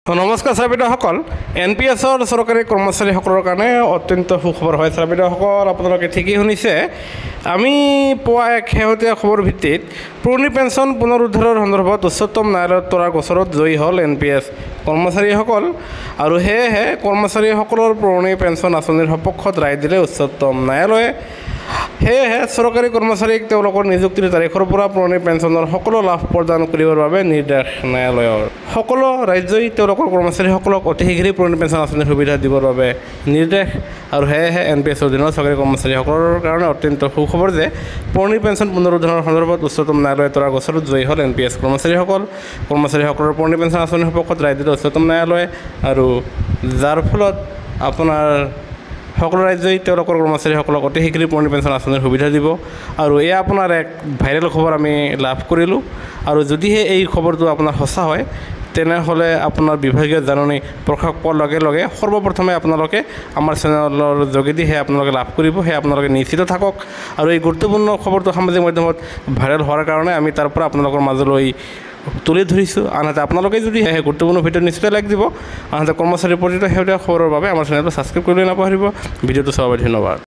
নমস্কাৰ ছাৰ বাইদেউসকল, NPSৰ চৰকাৰী কৰ্মচাৰীসকলৰ কাৰণে অত্যন্ত সুখবৰ হয়। ছাৰ বাইদেউসকল, আপোনালোকে ঠিকেই শুনিছে। আমি পোৱা এক শেহতীয়া খবৰ ভিত্তিত পুৰণি পেঞ্চন পুনৰুদ্ধাৰৰ সন্দৰ্ভত উচ্চতম ন্যায়ালয়ত তৰা গোচৰত জয়ী হ'ল NPS কৰ্মচাৰীসকল, আৰু সেয়েহে কৰ্মচাৰীসকলৰ পুৰণি পেঞ্চন আঁচনিৰ সপক্ষত ৰায় দিলে উচ্চতম ন্যায়ালয়ে। সেয়েহে চৰকাৰী কৰ্মচাৰীক তেওঁলোকৰ নিযুক্তিৰ তাৰিখৰ পৰা পুৰণি পেঞ্চনৰ সকলো লাভ প্ৰদান কৰিবৰ বাবে নিৰ্দেশ ন্যায়ালয়ৰ। সকলো ৰাজ্যই তেওঁলোকৰ কৰ্মচাৰীসকলক অতি শীঘ্ৰেই পুৰণি পেঞ্চন আঁচনিৰ সুবিধা দিবৰ বাবে নিৰ্দেশ, আৰু সেয়েহে NPSৰ অধীনৰ চৰকাৰী কৰ্মচাৰীসকলৰ কাৰণে অত্যন্ত সুখবৰ যে পুৰণি পেঞ্চন পুনৰুদ্ধাৰৰ সন্দৰ্ভত উচ্চতম ন্যায়ালয়ে তৰা গোচৰত জয়ী হ'ল NPS কৰ্মচাৰীসকল। কৰ্মচাৰীসকলৰ পুৰণি পেঞ্চন আঁচনিৰ সপক্ষত ৰায় দিলে উচ্চতম ন্যায়ালয়ে, আৰু যাৰ ফলত আপোনাৰ সকলো ৰাজ্যই তেওঁলোকৰ কৰ্মচাৰীসকলক অতি শীঘ্ৰেই পুৰণি পেঞ্চন আঁচনিৰ সুবিধা দিব। আৰু এয়া আপোনাৰ এক ভাইৰেল খবৰ আমি লাভ কৰিলোঁ, আৰু যদিহে এই খবৰটো আপোনাৰ সঁচা হয় তেনেহ'লে আপোনাৰ বিভাগীয় জাননী প্ৰকাশ পোৱাৰ লগে লগে সৰ্বপ্ৰথমে আপোনালোকে আমাৰ চেনেলৰ যোগেদিহে আপোনালোকে লাভ কৰিব। সেয়ে আপোনালোকে নিশ্চিত থাকক, আৰু এই গুৰুত্বপূৰ্ণ খবৰটো সামাজিক মাধ্যমত ভাইৰেল হোৱাৰ কাৰণে আমি তাৰ পৰা আপোনালোকৰ মাজলৈ তুলি ধৰিছোঁ। আনহাতে আপোনালোকে যদি সেই গুৰুত্বপূৰ্ণ ভিডিঅ' নিশ্চিত লাইক দিব। আনহাতে কৰ্মচাৰীৰ প্ৰতিটো শেহতীয়া খবৰৰ বাবে আমাৰ চেনেলটো ছাবস্ক্ৰাইব কৰিবলৈ নাপাহৰিব। ভিডিঅ'টো চাবৰ বাবে ধন্যবাদ।